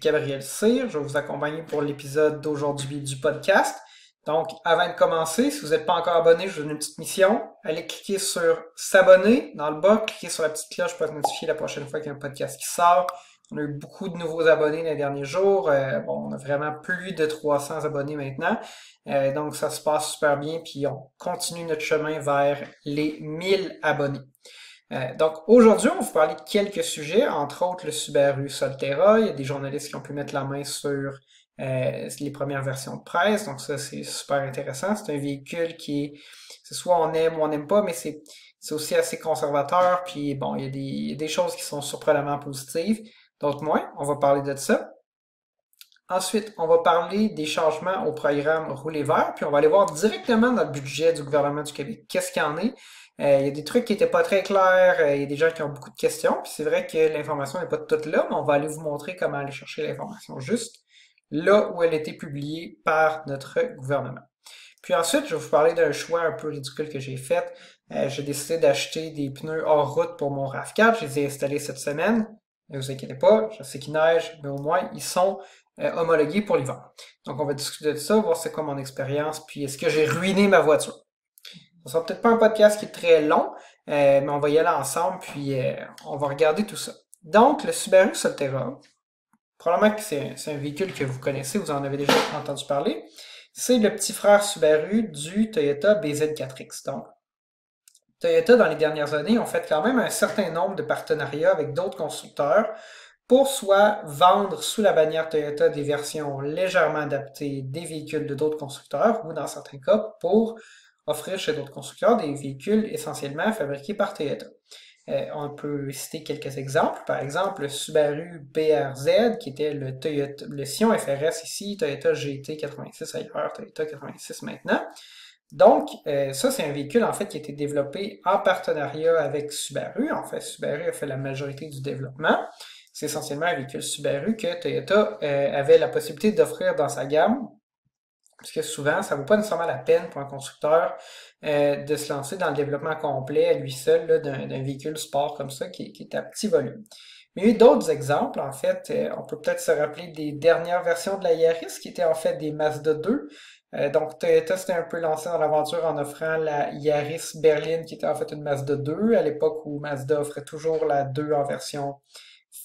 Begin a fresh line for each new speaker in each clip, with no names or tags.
Gabriel Cyr. Je vais vous accompagner pour l'épisode d'aujourd'hui du podcast. Donc, avant de commencer, si vous n'êtes pas encore abonné, je vous donne une petite mission. Allez cliquer sur s'abonner dans le bas, cliquez sur la petite cloche pour être notifié la prochaine fois qu'il y a un podcast qui sort. On a eu beaucoup de nouveaux abonnés les derniers jours. On a vraiment plus de 300 abonnés maintenant. Donc, ça se passe super bien, puis on continue notre chemin vers les 1000 abonnés. Donc aujourd'hui, on va vous parler de quelques sujets, entre autres le Subaru Solterra. Il y a des journalistes qui ont pu mettre la main sur les premières versions de presse, donc ça c'est super intéressant. C'est un véhicule qui est, c'est soit on aime ou on n'aime pas, mais c'est aussi assez conservateur, puis bon, il y a des choses qui sont surprenamment positives, d'autres moins. On va parler de ça. Ensuite, on va parler des changements au programme Rouler vert, puis on va aller voir directement dans le budget du gouvernement du Québec qu'est-ce qu'il y en est. Il y a des trucs qui n'étaient pas très clairs, il y a des gens qui ont beaucoup de questions, puis c'est vrai que l'information n'est pas toute là, mais on va aller vous montrer comment aller chercher l'information juste là où elle a été publiée par notre gouvernement. Puis ensuite, je vais vous parler d'un choix un peu ridicule que j'ai fait. J'ai décidé d'acheter des pneus hors route pour mon RAV4, je les ai installés cette semaine. Ne vous inquiétez pas, je sais qu'il neige, mais au moins ils sont homologués pour l'hiver. Donc on va discuter de ça, voir c'est quoi mon expérience, puis est-ce que j'ai ruiné ma voiture. Ce sera peut-être pas un podcast qui est très long, mais on va y aller ensemble, puis on va regarder tout ça. Donc, le Subaru Solterra, probablement que c'est un véhicule que vous connaissez, vous en avez déjà entendu parler. C'est le petit frère Subaru du Toyota BZ4X. Donc, Toyota, dans les dernières années, ont fait quand même un certain nombre de partenariats avec d'autres constructeurs pour soit vendre sous la bannière Toyota des versions légèrement adaptées des véhicules de d'autres constructeurs, ou dans certains cas, pour offrir chez d'autres constructeurs des véhicules essentiellement fabriqués par Toyota. On peut citer quelques exemples. Par exemple, le Subaru BRZ, qui était le Toyota, le Sion FRS ici, Toyota GT 86 ailleurs, Toyota 86 maintenant. Donc, ça, c'est un véhicule, en fait, qui a été développé en partenariat avec Subaru. En fait, Subaru a fait la majorité du développement. C'est essentiellement un véhicule Subaru que Toyota avait la possibilité d'offrir dans sa gamme, parce que souvent, ça ne vaut pas nécessairement la peine pour un constructeur de se lancer dans le développement complet à lui seul d'un véhicule sport comme ça qui est à petit volume. Mais il y a eu d'autres exemples, en fait. On peut peut-être se rappeler des dernières versions de la Yaris, qui étaient en fait des Mazda 2. Donc Toyota s'était un peu lancé dans l'aventure en offrant la Yaris Berlin, qui était en fait une Mazda 2, à l'époque où Mazda offrait toujours la 2 en version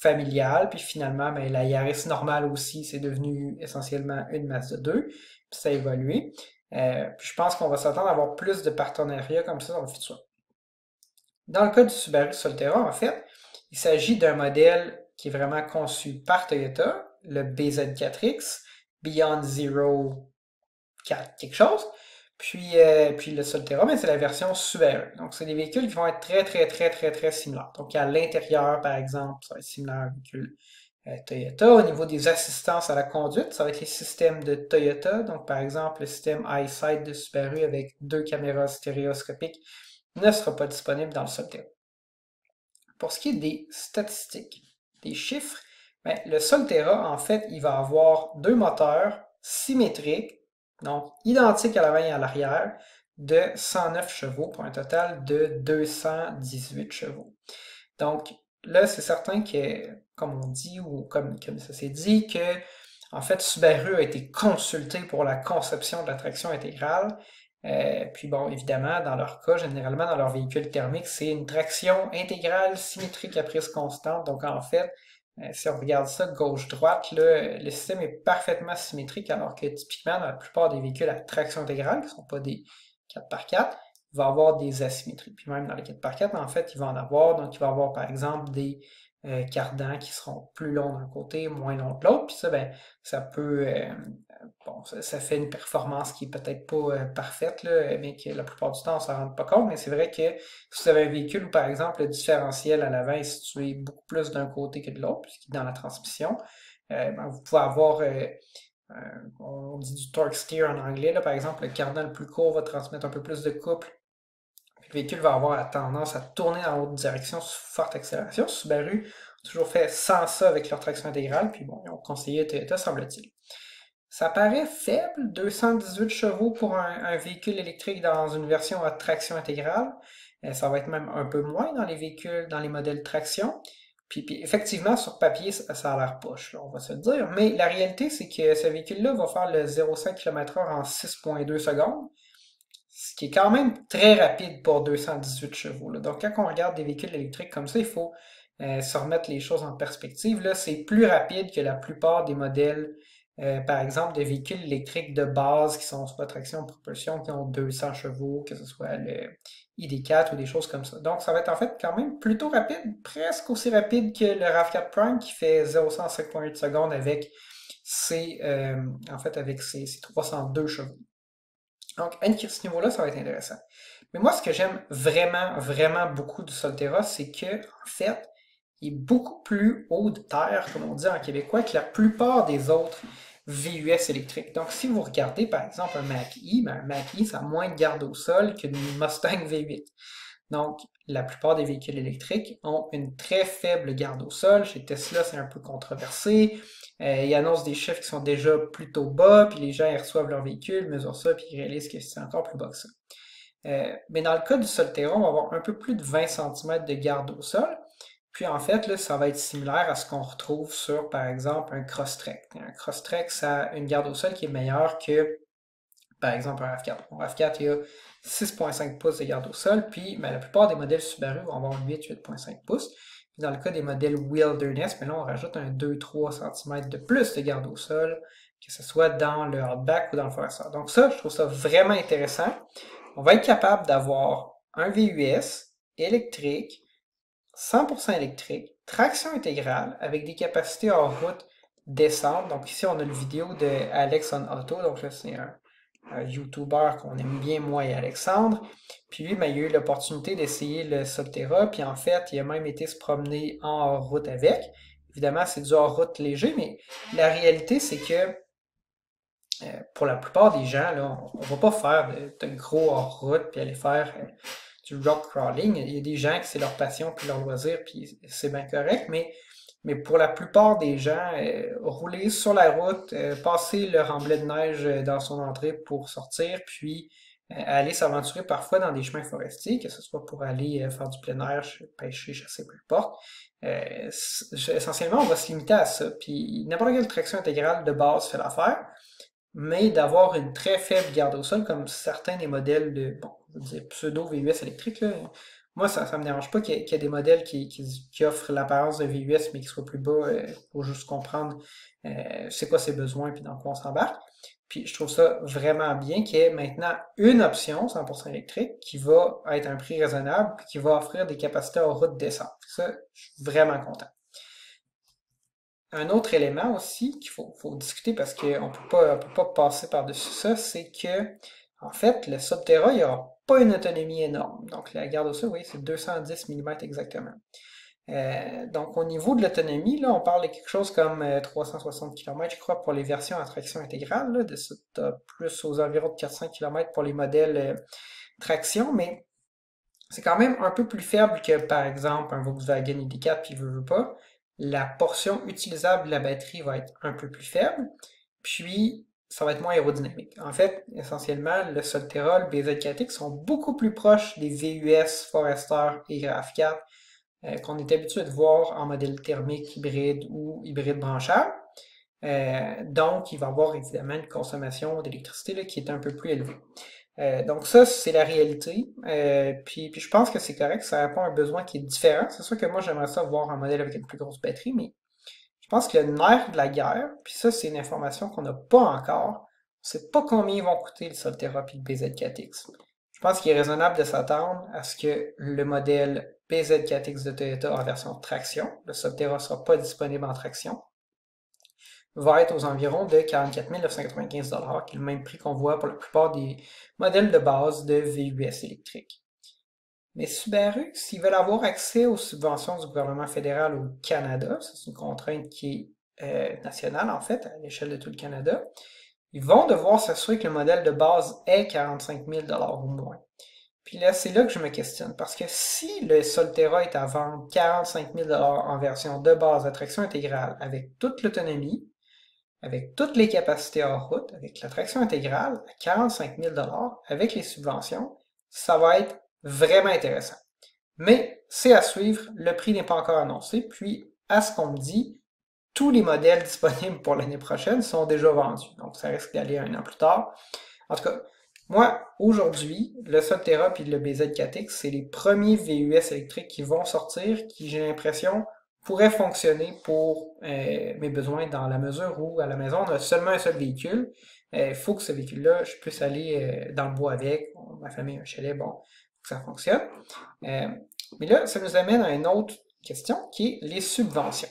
familiale. Puis finalement, ben, la Yaris normale aussi, c'est devenu essentiellement une Mazda 2. Puis ça a évolué. Puis je pense qu'on va s'attendre à avoir plus de partenariats comme ça dans le futur. Dans le cas du Subaru Solterra, en fait, il s'agit d'un modèle qui est vraiment conçu par Toyota, le BZ4X, Beyond Zero 4 quelque chose. Puis le Solterra, mais c'est la version Subaru. Donc, c'est des véhicules qui vont être très similaires. Donc, à l'intérieur, par exemple, ça va être similaire à un véhicule Toyota. Au niveau des assistances à la conduite, ça va être les systèmes de Toyota. Donc, par exemple, le système EyeSight de Subaru avec 2 caméras stéréoscopiques ne sera pas disponible dans le Solterra. Pour ce qui est des statistiques, des chiffres, ben, le Solterra, en fait, il va avoir 2 moteurs symétriques, donc identiques à l'avant et à l'arrière, de 109 chevaux pour un total de 218 chevaux. Donc là, c'est certain que, comme on dit, ou comme ça s'est dit, que en fait, Subaru a été consulté pour la conception de la traction intégrale. Puis bon, évidemment, dans leur cas, généralement dans leur véhicule thermique, c'est une traction intégrale symétrique à prise constante. Donc en fait, si on regarde ça gauche-droite, le système est parfaitement symétrique, alors que typiquement, dans la plupart des véhicules à traction intégrale, qui ne sont pas des 4x4, il va y avoir des asymétries. Puis même dans les 4x4, en fait, il va en avoir. Donc, il va y avoir, par exemple, des cardans qui seront plus longs d'un côté, moins longs de l'autre. Puis ça, ben, ça peut... bon, ça fait une performance qui est peut-être pas parfaite, là, mais que la plupart du temps, on ne s'en rend pas compte. Mais c'est vrai que si vous avez un véhicule où, par exemple, le différentiel à l'avant est situé beaucoup plus d'un côté que de l'autre, puisqu'il est dans la transmission, ben, vous pouvez avoir... on dit du torque steer en anglais, là, par exemple, le cardan le plus court va transmettre un peu plus de couple. Puis le véhicule va avoir la tendance à tourner dans l'autre direction sous forte accélération. Subaru a toujours fait sans ça avec leur traction intégrale, puis bon, ils ont conseillé Toyota, semble-t-il. Ça paraît faible, 218 chevaux pour un véhicule électrique dans une version à traction intégrale. Ça va être même un peu moins dans les véhicules, dans les modèles traction. Puis effectivement, sur papier, ça a l'air poche, là, on va se le dire. Mais la réalité, c'est que ce véhicule-là va faire le 0,5 km/h en 6,2 secondes, ce qui est quand même très rapide pour 218 chevaux, là. Donc quand on regarde des véhicules électriques comme ça, il faut se remettre les choses en perspective. Là, c'est plus rapide que la plupart des modèles, par exemple, de véhicules électriques de base qui sont soit traction propulsion, qui ont 200 chevaux, que ce soit le ID4 ou des choses comme ça. Donc, ça va être en fait quand même plutôt rapide, presque aussi rapide que le RAV4 Prime qui fait 0 à 5,8 secondes avec ses 302 chevaux. Donc, à ce niveau-là, ça va être intéressant. Mais moi, ce que j'aime vraiment, vraiment beaucoup du Solterra, c'est que, en fait, il est beaucoup plus haut de terre, comme on dit en québécois, que la plupart des autres VUS électriques. Donc, si vous regardez, par exemple, un Mach-E, un Mach-E, ça a moins de garde au sol qu'une Mustang V8. Donc, la plupart des véhicules électriques ont une très faible garde au sol. Chez Tesla, c'est un peu controversé. Ils annoncent des chiffres qui sont déjà plutôt bas, puis les gens ils reçoivent leur véhicule, mesurent ça, puis ils réalisent que c'est encore plus bas que ça. Mais dans le cas du Solterra, on va avoir un peu plus de 20 cm de garde au sol. Puis en fait, là, ça va être similaire à ce qu'on retrouve sur, par exemple, un Crosstrek. Un Crosstrek, ça a une garde au sol qui est meilleure que, par exemple, un RAV4. Un RAV4, il y a 6,5 pouces de garde au sol, puis la plupart des modèles Subaru vont avoir 8,5 pouces. Puis dans le cas des modèles Wilderness, là, on rajoute un 2-3 cm de plus de garde au sol, que ce soit dans le Outback ou dans le Forester. Donc ça, je trouve ça vraiment intéressant. On va être capable d'avoir un VUS électrique, 100% électrique, traction intégrale, avec des capacités hors route décentes. Donc ici, on a une vidéo de Alex on Auto. Donc là, c'est un YouTuber qu'on aime bien, moi et Alexandre. Puis lui, il a eu l'opportunité d'essayer le Solterra. Puis en fait, il a même été se promener en hors route avec. Évidemment, c'est du hors route léger, mais la réalité, c'est que pour la plupart des gens, là, on ne va pas faire de gros hors-route puis aller faire du rock crawling. Il y a des gens qui c'est leur passion puis leur loisir, puis c'est bien correct, mais pour la plupart des gens, rouler sur la route, passer le remblai de neige dans son entrée pour sortir, puis aller s'aventurer parfois dans des chemins forestiers, que ce soit pour aller faire du plein air, pêcher, chasser, peu importe. Essentiellement, on va se limiter à ça. Puis n'importe quelle traction intégrale de base fait l'affaire, mais d'avoir une très faible garde au sol, comme certains des modèles de, bon, on va dire pseudo VUS électriques, là. Moi, ça me dérange pas qu'il y ait des modèles qui offrent l'apparence de VUS, mais qui soient plus bas, pour juste comprendre c'est quoi ses besoins, puis dans quoi on s'embarque. Puis je trouve ça vraiment bien qu'il y ait maintenant une option 100% électrique qui va être à un prix raisonnable, puis qui va offrir des capacités en route décentes. Ça, je suis vraiment content. Un autre élément aussi qu'il faut discuter parce qu'on peut pas passer par-dessus ça, c'est que, en fait, le Solterra, il n'aura pas une autonomie énorme. Donc, la garde au sol, oui, c'est 210 mm exactement. Donc, au niveau de l'autonomie, là, on parle de quelque chose comme 360 km, je crois, pour les versions à traction intégrale, là, plus aux environs de 400 km pour les modèles traction, mais c'est quand même un peu plus faible que, par exemple, un Volkswagen ID4, puis veut pas. La portion utilisable de la batterie va être un peu plus faible, puis ça va être moins aérodynamique. En fait, essentiellement, le Solterra, le BZ4X sont beaucoup plus proches des VUS, Forester et RAV4 qu'on est habitué de voir en modèle thermique, hybride ou hybride branchable. Donc, il va y avoir évidemment une consommation d'électricité qui est un peu plus élevée. Donc ça, c'est la réalité. Puis je pense que c'est correct, ça répond à un besoin qui est différent. C'est sûr que moi, j'aimerais ça voir un modèle avec une plus grosse batterie, mais je pense que le nerf de la guerre, puis ça, c'est une information qu'on n'a pas encore, on ne sait pas combien ils vont coûter le Solterra et le BZ4X. Je pense qu'il est raisonnable de s'attendre à ce que le modèle BZ4X de Toyota en version traction, le Solterra ne sera pas disponible en traction, va être aux environs de 44 995 $, qui est le même prix qu'on voit pour la plupart des modèles de base de VUS électriques. Mais Subaru, s'ils veulent avoir accès aux subventions du gouvernement fédéral au Canada, c'est une contrainte qui est nationale en fait, à l'échelle de tout le Canada, ils vont devoir s'assurer que le modèle de base est 45 000 $ ou moins. Puis là, c'est là que je me questionne, parce que si le Solterra est à vendre 45 000 $ en version de base à traction intégrale, avec toute l'autonomie, avec toutes les capacités hors route, avec la traction intégrale, à 45 000 $, avec les subventions, ça va être vraiment intéressant. Mais c'est à suivre, le prix n'est pas encore annoncé, puis à ce qu'on me dit, tous les modèles disponibles pour l'année prochaine sont déjà vendus, donc ça risque d'aller un an plus tard. En tout cas, moi, aujourd'hui, le Solterra et le BZ4X, c'est les premiers VUS électriques qui vont sortir, qui, j'ai l'impression, pourraient fonctionner pour mes besoins dans la mesure où, à la maison, on a seulement un seul véhicule. Il faut que ce véhicule-là, je puisse aller dans le bois avec. Ma famille a un chalet, bon, faut que ça fonctionne. Mais là, ça nous amène à une autre question, qui est les subventions.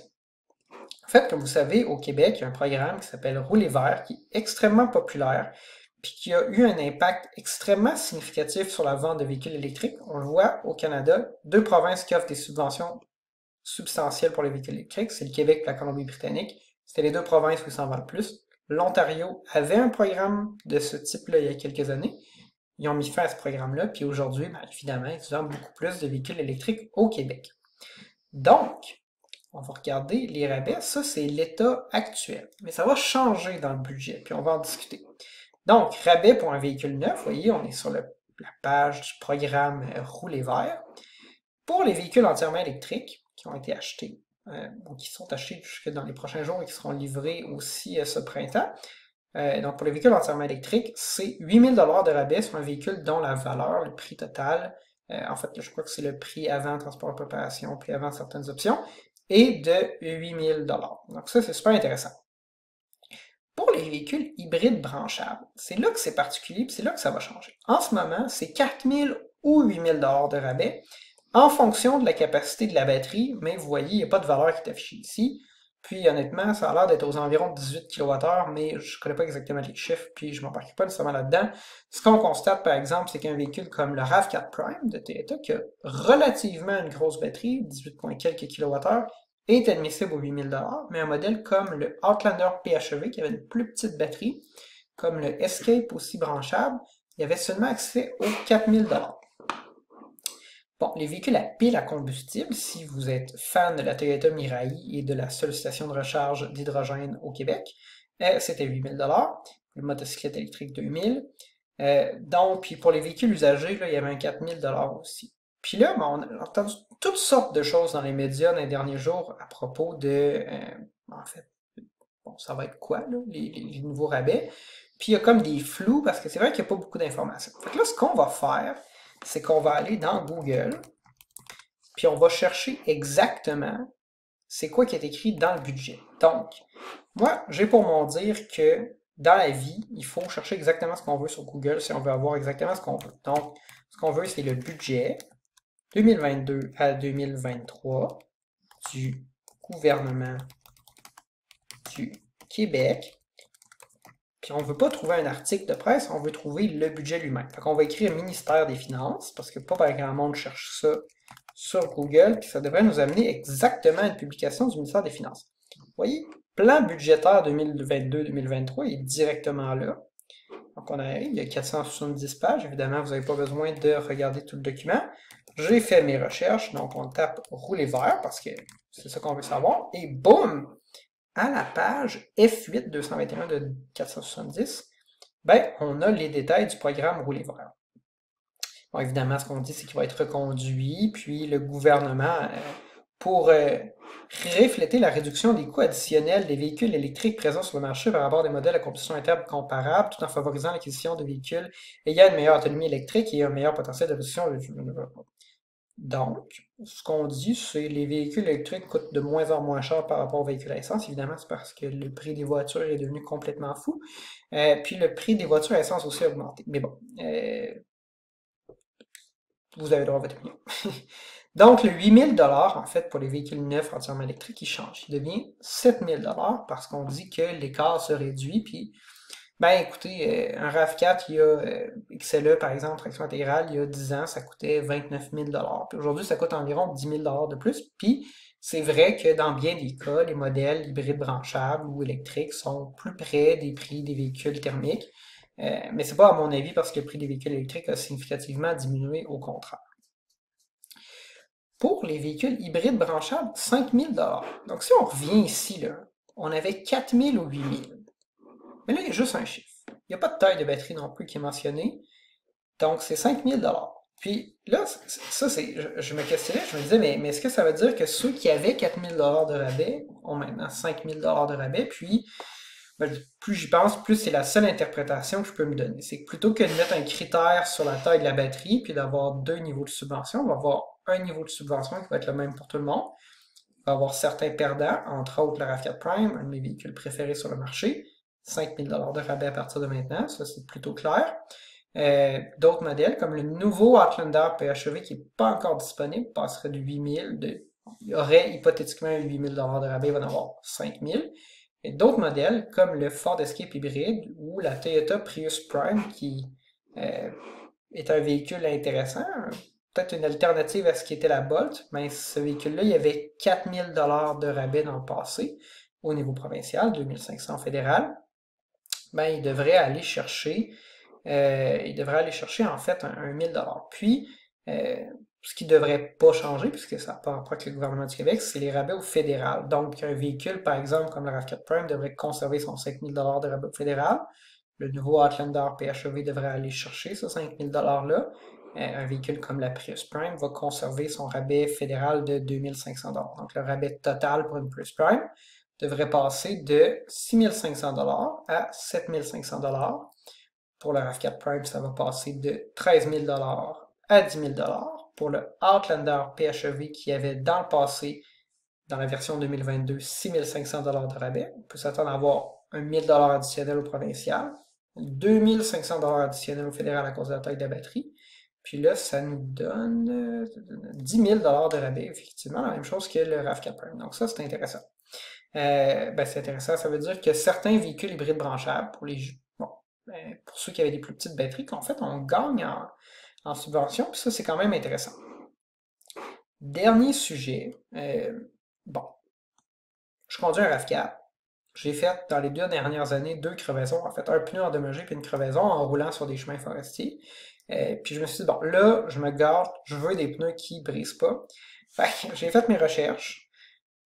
En fait, comme vous savez, au Québec, il y a un programme qui s'appelle Rouler vert, qui est extrêmement populaire, puis qui a eu un impact extrêmement significatif sur la vente de véhicules électriques. On le voit au Canada, 2 provinces qui offrent des subventions substantielles pour les véhicules électriques, c'est le Québec et la Colombie-Britannique. C'était les 2 provinces où ils s'en vendent le plus. L'Ontario avait un programme de ce type-là il y a quelques années. Ils ont mis fin à ce programme-là, puis aujourd'hui, bien, évidemment, ils vendent beaucoup plus de véhicules électriques au Québec. Donc, on va regarder les rabais. Ça, c'est l'état actuel. Mais ça va changer dans le budget, puis on va en discuter. Donc, rabais pour un véhicule neuf, vous voyez, on est sur la page du programme Rouler vert. Pour les véhicules entièrement électriques qui ont été achetés, ou qui sont achetés jusque dans les prochains jours et qui seront livrés aussi ce printemps, donc pour les véhicules entièrement électriques, c'est 8 000 $ de rabais sur un véhicule dont la valeur, le prix total, en fait, je crois que c'est le prix avant transport et préparation, puis avant certaines options, est de 8 000 $. Donc ça, c'est super intéressant. Pour les véhicules hybrides branchables, c'est là que c'est particulier, puis c'est là que ça va changer. En ce moment, c'est 4 000 ou 8 000 $ de rabais en fonction de la capacité de la batterie, mais vous voyez, il n'y a pas de valeur qui est affichée ici. Puis honnêtement, ça a l'air d'être aux environs de 18 kWh, mais je ne connais pas exactement les chiffres, puis je ne m'embarque pas nécessairement là-dedans. Ce qu'on constate, par exemple, c'est qu'un véhicule comme le RAV4 Prime de Toyota, qui a relativement une grosse batterie, 18 quelques kWh, est admissible aux 8 000 $, mais un modèle comme le Outlander PHEV, qui avait une plus petite batterie, comme le Escape aussi branchable, il y avait seulement accès aux 4 000 $. Bon, les véhicules à pile à combustible, si vous êtes fan de la Toyota Mirai et de la seule station de recharge d'hydrogène au Québec, c'était 8 000 $. Les motocyclettes électriques, 2 000 $. Donc, puis pour les véhicules usagés, là, il y avait un 4 000 $ aussi. Puis là, on a entendu toutes sortes de choses dans les médias dans les derniers jours à propos de, en fait, bon, ça va être quoi, là, les nouveaux rabais. Puis il y a comme des flous, parce que c'est vrai qu'il n'y a pas beaucoup d'informations. Fait que là, ce qu'on va faire, c'est qu'on va aller dans Google, puis on va chercher exactement c'est quoi qui est écrit dans le budget. Donc, moi, j'ai pour mon dire que dans la vie, il faut chercher exactement ce qu'on veut sur Google si on veut avoir exactement ce qu'on veut. Donc, ce qu'on veut, c'est le budget 2022 à 2023 du gouvernement du Québec. Puis on ne veut pas trouver un article de presse, on veut trouver le budget lui-même. Fait qu'on va écrire ministère des Finances, parce que pas par grand monde cherche ça sur Google, puis ça devrait nous amener exactement à une publication du ministère des Finances. Vous voyez, plan budgétaire 2022-2023 est directement là. Donc on arrive, il y a 470 pages, évidemment vous n'avez pas besoin de regarder tout le document. J'ai fait mes recherches, donc on tape rouler vert, parce que c'est ça qu'on veut savoir, et boum! À la page F8 221 de 470, ben, on a les détails du programme Rouler vert. Bon, évidemment, ce qu'on dit, c'est qu'il va être reconduit, puis le gouvernement, pour refléter la réduction des coûts additionnels des véhicules électriques présents sur le marché par rapport à des modèles à combustion interne comparables, tout en favorisant l'acquisition de véhicules ayant une meilleure autonomie électrique et un meilleur potentiel de réduction. Donc, ce qu'on dit, c'est que les véhicules électriques coûtent de moins en moins cher par rapport aux véhicules à essence. Évidemment, c'est parce que le prix des voitures est devenu complètement fou. Puis le prix des voitures à essence aussi a augmenté. Mais bon, vous avez le droit à votre opinion. Donc, le 8 000 $, en fait, pour les véhicules neufs entièrement électriques, il change. Il devient 7 000 $ parce qu'on dit que l'écart se réduit. Puis, ben écoutez, un RAV4, il y a XLE, par exemple, traction intégrale, il y a 10 ans, ça coûtait 29 000 $. Puis aujourd'hui, ça coûte environ 10 000 $ de plus. Puis, c'est vrai que dans bien des cas, les modèles hybrides branchables ou électriques sont plus près des prix des véhicules thermiques. Mais c'est pas à mon avis parce que le prix des véhicules électriques a significativement diminué, au contraire. Pour les véhicules hybrides branchables, 5 000 $. Donc si on revient ici, là, on avait 4 000 ou 8 000. Mais là, il y a juste un chiffre. Il n'y a pas de taille de batterie non plus qui est mentionné. Donc c'est 5 000 $. Puis là, je me questionnais, je me disais, mais est-ce que ça veut dire que ceux qui avaient 4000$ de rabais ont maintenant 5000$ de rabais? Puis, ben, plus j'y pense, plus c'est la seule interprétation que je peux me donner. C'est que plutôt que de mettre un critère sur la taille de la batterie, puis d'avoir deux niveaux de subvention, on va avoir un niveau de subvention qui va être le même pour tout le monde. Il va y avoir certains perdants, entre autres le RAV4 Prime, un de mes véhicules préférés sur le marché. 5000$ de rabais à partir de maintenant, ça c'est plutôt clair. D'autres modèles, comme le nouveau Outlander PHEV qui n'est pas encore disponible, passerait de 8000, il y aurait hypothétiquement 8000$ de rabais, il va en avoir 5000. Et d'autres modèles, comme le Ford Escape hybride ou la Toyota Prius Prime, qui euh, est un véhicule intéressant, peut-être une alternative à ce qui était la Bolt, mais ce véhicule-là, il y avait 4000$ de rabais dans le passé au niveau provincial, 2500 fédéral. Ben, il devrait aller chercher en fait un 1000$. Puis, ce qui ne devrait pas changer, puisque ça n'a pas rapport avec le gouvernement du Québec, c'est les rabais au fédéral. Donc, un véhicule, par exemple, comme le RAV4 Prime, devrait conserver son 5000$ de rabais au fédéral. Le nouveau Outlander PHEV devrait aller chercher ce 5000$-là. Un véhicule comme la Prius Prime va conserver son rabais fédéral de 2500$. Donc, le rabais total pour une Prius Prime devrait passer de 6500$ à 7500$. Pour le RAV4 Prime, ça va passer de 13 000$ à 10 000$. Pour le Outlander PHEV qui avait dans le passé, dans la version 2022, 6 500$ de rabais, on peut s'attendre à avoir un 1000$ additionnel au provincial, 2 500$ additionnel au fédéral à cause de la taille de la batterie. Puis là, ça nous donne 10 000$ de rabais, effectivement, la même chose que le RAV4 Prime. Donc ça, c'est intéressant. Ben, c'est intéressant, ça veut dire que certains véhicules hybrides branchables, pour ceux qui avaient des plus petites batteries, qu'en fait, on gagne en subvention, puis ça, c'est quand même intéressant. Dernier sujet, bon, je conduis un RAV4. J'ai fait, dans les 2 dernières années, 2 crevaisons. En fait, un pneu endommagé puis une crevaison en roulant sur des chemins forestiers. Puis je me suis dit, bon, là, je me garde, je veux des pneus qui brisent pas. Fait que j'ai fait mes recherches.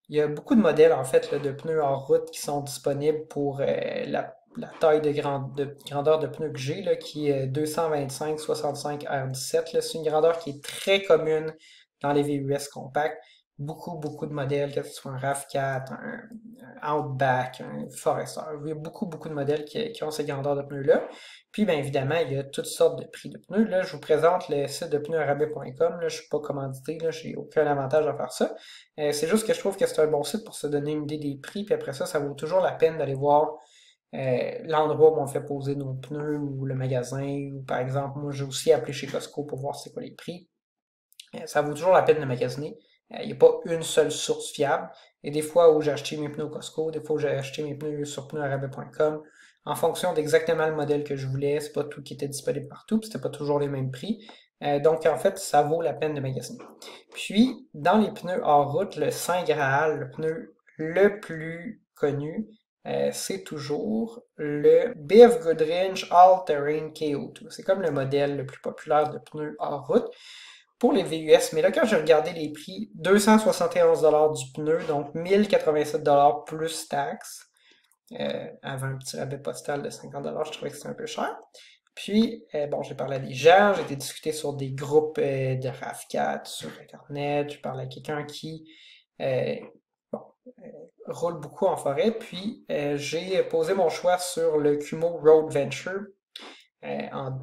Il y a beaucoup de modèles, en fait, là, de pneus en route qui sont disponibles pour la taille de grandeur de pneus que j'ai, là, qui est 225-65 R17. C'est une grandeur qui est très commune dans les VUS compacts. Beaucoup de modèles, que ce soit un RAV4, un Outback, un Forester. Il y a beaucoup de modèles qui ont ces grandeurs de pneus-là. Puis, bien évidemment, il y a toutes sortes de prix de pneus. Là, je vous présente le site de pneusarabais.com. Là, je suis pas commandité, là, j'ai aucun avantage à faire ça. C'est juste que je trouve que c'est un bon site pour se donner une idée des prix, puis après ça vaut toujours la peine d'aller voir l'endroit où on fait poser nos pneus ou le magasin, ou par exemple, moi j'ai aussi appelé chez Costco pour voir c'est quoi les prix. Ça vaut toujours la peine de magasiner. Il n'y a pas une seule source fiable. Et des fois où j'ai acheté mes pneus au Costco, des fois où j'ai acheté mes pneus sur pneusarabais.com, en fonction d'exactement le modèle que je voulais, c'est pas tout qui était disponible partout, puis c'était pas toujours les mêmes prix. Donc en fait, ça vaut la peine de magasiner. Puis, dans les pneus hors route, le Saint Graal, le pneu le plus connu, c'est toujours le BF Goodrich All Terrain KO2. C'est comme le modèle le plus populaire de pneus hors route pour les VUS. Mais là, quand j'ai regardé les prix, 271$ du pneu, donc 1087$ plus taxes. Avant un petit rabais postal de 50$, je trouvais que c'était un peu cher. Puis, bon, j'ai parlé à des gens, j'ai été discuter sur des groupes de RAV4 sur Internet. Je parlais à quelqu'un qui euh, bon, roule beaucoup en forêt. Puis, j'ai posé mon choix sur le Kumo Road Venture en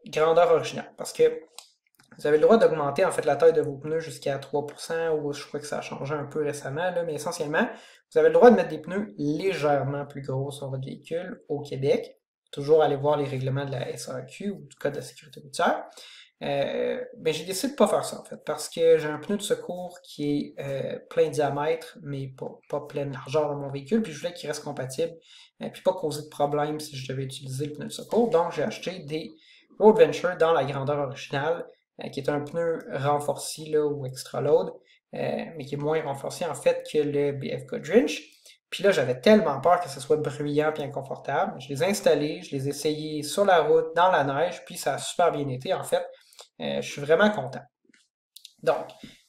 grandeur originale. Parce que vous avez le droit d'augmenter en fait la taille de vos pneus jusqu'à 3%, ou je crois que ça a changé un peu récemment, là, mais essentiellement, vous avez le droit de mettre des pneus légèrement plus gros sur votre véhicule au Québec. Toujours aller voir les règlements de la SAQ ou du Code de la sécurité routière. Mais j'ai décidé de ne pas faire ça en fait, parce que j'ai un pneu de secours qui est plein diamètre, mais pas pleine largeur dans mon véhicule, puis je voulais qu'il reste compatible, puis pas causer de problème si je devais utiliser le pneu de secours. Donc j'ai acheté des Road Venture dans la grandeur originale, qui est un pneu renforcé là, ou extra load, mais qui est moins renforcé en fait que le BF Goodrich. Puis là, j'avais tellement peur que ce soit bruyant et inconfortable. Je les ai installés, je les ai essayés sur la route, dans la neige, puis ça a super bien été. En fait, je suis vraiment content. Donc,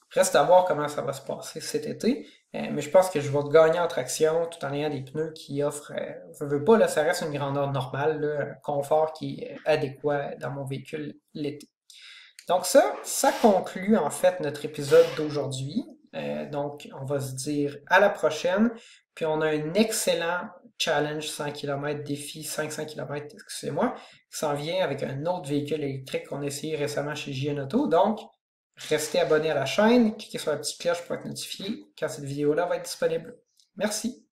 reste à voir comment ça va se passer cet été. Mais je pense que je vais gagner en traction tout en ayant des pneus qui offrent, je veux pas, là, ça reste une grandeur normale, là, un confort qui est adéquat dans mon véhicule l'été. Donc ça conclut en fait notre épisode d'aujourd'hui. Donc, on va se dire à la prochaine. Puis on a un excellent challenge 100 km, défi 500 km, excusez-moi, qui s'en vient avec un autre véhicule électrique qu'on a essayé récemment chez JN Auto. Donc, restez abonnés à la chaîne, cliquez sur la petite cloche pour être notifié quand cette vidéo-là va être disponible. Merci.